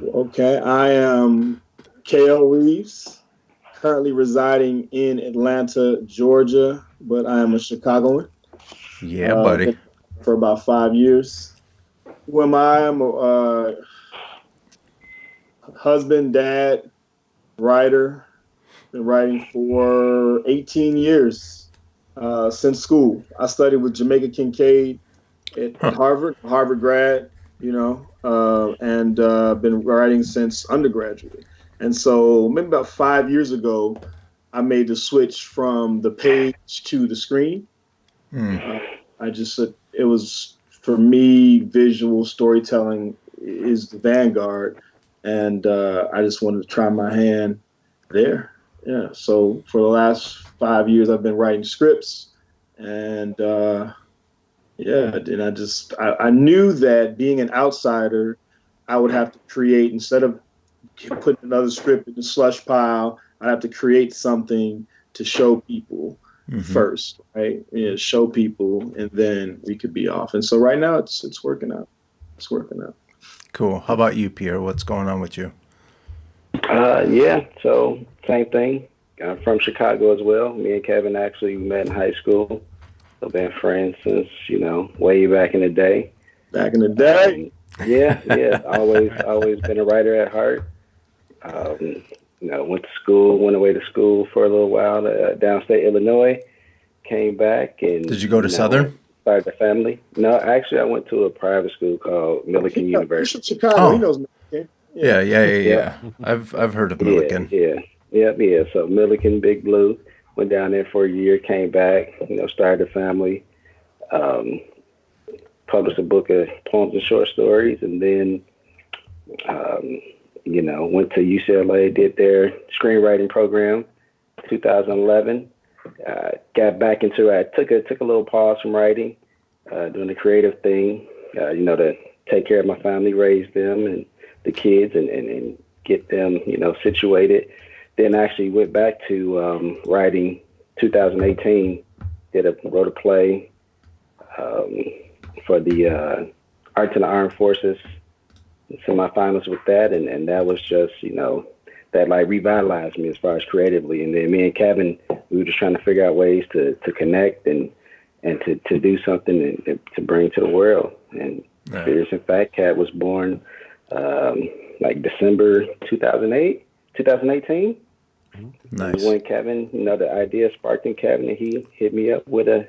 Okay, I am KL Reeves, currently residing in Atlanta, Georgia, but I am a Chicagoan. Yeah, buddy. Been for about 5 years. Who am I? I'm a husband, dad, writer. Been writing for 18 years since school. I studied with Jamaica Kincaid at Huh. Harvard grad, and been writing since undergraduate. And so maybe about 5 years ago, I made the switch from the page to the screen. Mm. Uh, it was for me, visual storytelling is the vanguard. And I just wanted to try my hand there. Yeah. So for the last 5 years, I've been writing scripts and yeah, and I knew that being an outsider, I would have to create instead of putting another script in the slush pile. I'd have to create something to show people Hmm. first, right? Yeah, show people, and then we could be off. And so right now, it's working out. It's working out. Cool. How about you, Pierre? What's going on with you? Yeah, so same thing. I'm from Chicago as well. Me and Kevin actually met in high school. So been friends since, way back in the day. Back in the day, Um, yeah, always been a writer at heart. Um, went away to school for a little while downstate Illinois, came back Did and, you go to Southern? started a family. No, actually, I went to a private school called Millikan he's from University. Chicago. He Oh, knows me. Yeah. yeah. Yep, I've heard of yeah, Milliken. yeah, yeah. So Millikan, Big Blue, went down there for a year, came back, started a family, um, published a book of poems and short stories, and then, um, went to UCLA, did their screenwriting program, 2011. Got back into it. I took a little pause from writing, doing the creative thing, to take care of my family, raise them and the kids, and get them, situated. Then actually went back to writing 2018. Wrote a play um, for the Arts and the Armed Forces, semifinals with that, and that was just that like revitalized me as far as creatively. And then me and Kevin, we were just trying to figure out ways to connect and to do something and to bring to the world. And Yeah. Fierce and Fat Cat was born like December 2008, 2018. And Nice. when Kevin, the idea sparked in Kevin, and he hit me up with a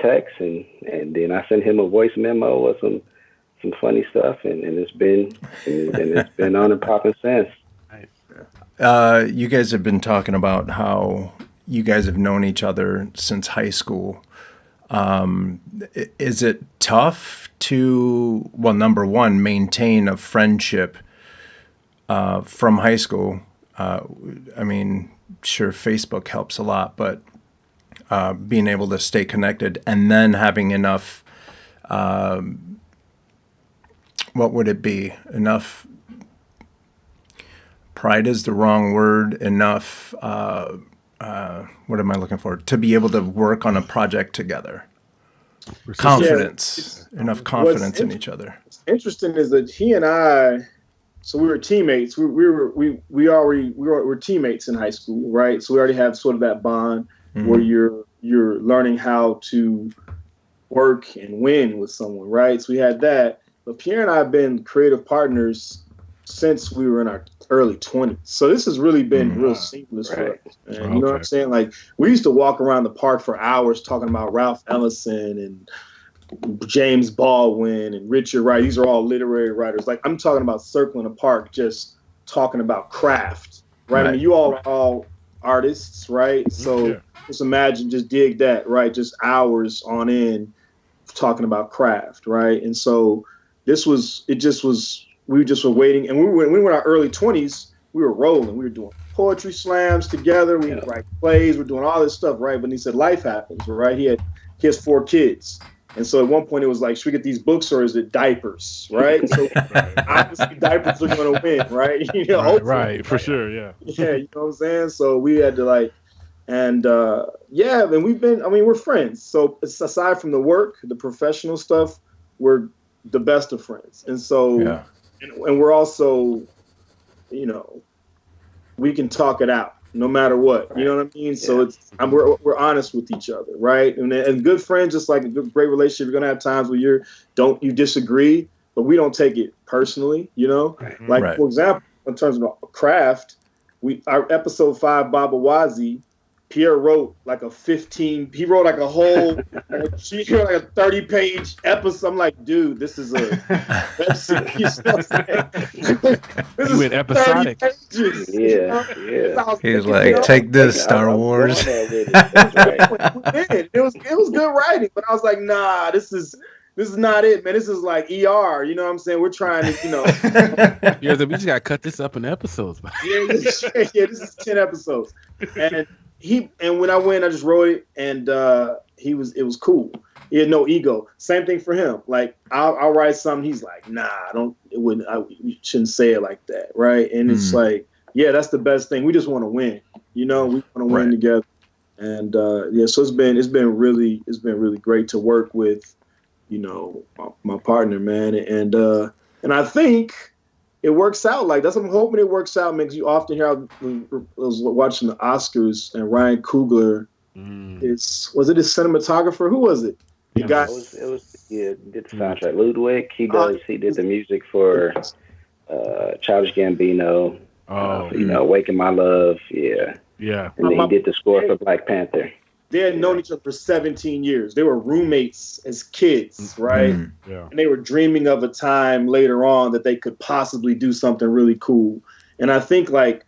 text, and then I sent him a voice memo of some funny stuff, and it's been on and popping since. Nice. You guys have been talking about how you guys have known each other since high school. Is it tough to, well, number one, maintain a friendship from high school? I mean, sure, Facebook helps a lot, but being able to stay connected and then having enough, what would it be? Enough pride is the wrong word. Enough, what am I looking for? To be able to work on a project together. Reciprocal. Yeah. Confidence, enough What's confidence in each other. interesting is that he and I, so we were teammates. We were teammates in high school, right? So we already have sort of that bond where Hmm. you're learning how to work and win with someone, right? So we had that. But Pierre and I have been creative partners since we were in our early 20s. So this has really been real Ah, seamless for Right. us. And you know what I'm okay. saying? Like we used to walk around the park for hours talking about Ralph Ellison and James Baldwin and Richard Wright. These are all literary writers. Like I'm talking about circling the park, just talking about craft, right? I Right. mean, you all are all artists, right? Mhm. So Yeah. just imagine, just dig that, right? Just hours on end talking about craft, right? And so it just was, we just were waiting. And we were in our early 20s, we were rolling. We were doing poetry slams together. We Yeah. would write plays. We're doing all this stuff, right? But he said life happens, right? He has 4 kids. And so at one point it was like, should we get these books or is it diapers, right? So Right. obviously diapers are going to win, right? Right. Hopefully, Right. For right? sure. Yeah. Yeah, you know what I'm saying? So we had to like, and yeah, and I mean, we're friends. So it's aside from the work, the professional stuff, we're the best of friends. And so Yeah. and we're also, you know, we can talk it out no matter what. You know what I mean? So we're honest with each other, right? And good friends, just like a good, great relationship, you're gonna have times where you disagree, but we don't take it personally. You know, like for example, in terms of craft, our episode 5, Baba Wazi, Pierre wrote like he wrote like a whole, she wrote like a 30-page episode. I'm like, dude, this is a web series. You know what I'm saying? This is episodic. 30 pages. Yeah. He's like, take this, Star Wars. It was good writing, but I was like, nah, this is not it, man. This is like ER. You know what I'm saying? We're trying to, you know. Yeah, we just gotta cut this up in episodes. yeah, this is 10 episodes, and when I went, I just wrote it, and it was cool. He had no ego. Same thing for him. Like I'll write something, he's like, nah, you shouldn't say it like that, right? And it's like, yeah, that's the best thing. We just want to win. You know, we want to win together, and so it's been really great to work with, you know, my partner, man, and I think it works out. Like that's what I'm hoping it works out, man. Because you often hear, I was watching the Oscars, and Ryan Coogler was it his cinematographer? Who was it? The guy. It was did the soundtrack. Ludwig. He did the music for Childish Gambino. You know, Waking My Love. Yeah. And then he did the score for Black Panther. They had known each other for 17 years. They were roommates as kids, right? Yeah. And they were dreaming of a time later on that they could possibly do something really cool. And I think like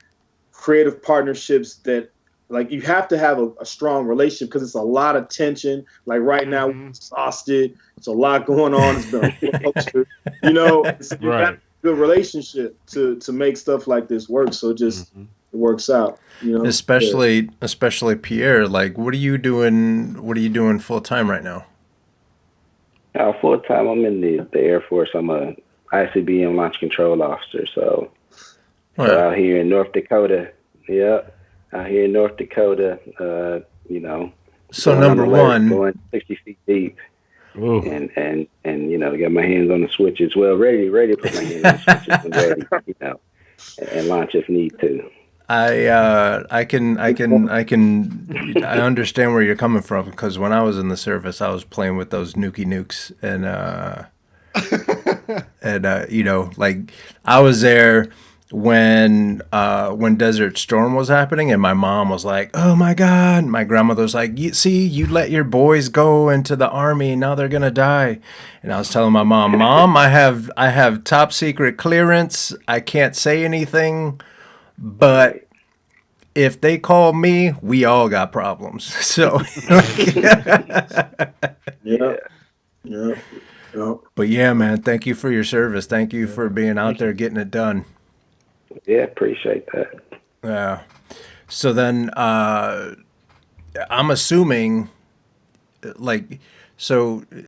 creative partnerships that like you have to have a strong relationship because it's a lot of tension. Like right now, we're exhausted. It's a lot going on. It's been a roller coaster, you know. So you got a good relationship to make stuff like this work. So it works out, you know. Especially Pierre. Like, what are you doing full time right now? Full time, I'm in the Air Force. I'm a ICBM launch control officer. So out here in North Dakota. Yep. Out here in North Dakota, you know. So number one, going 60 feet deep, and you know, get my hands on the switches. Well, ready to put my hands on the switches and ready, you know, and launch if need to. I understand where you're coming from because when I was in the service, I was playing with those Nuki Nukes and you know, like I was there when Desert Storm was happening, and my mom was like, "Oh my God!" My grandmother was like, you let your boys go into the army, now they're gonna die." And I was telling my mom, I have top secret clearance. I can't say anything, but if they call me, we all got problems. So, yeah. But yeah, man, thank you for your service. Thank you for being out there getting it done. Yeah, appreciate that. Yeah. So then, I'm assuming, like, so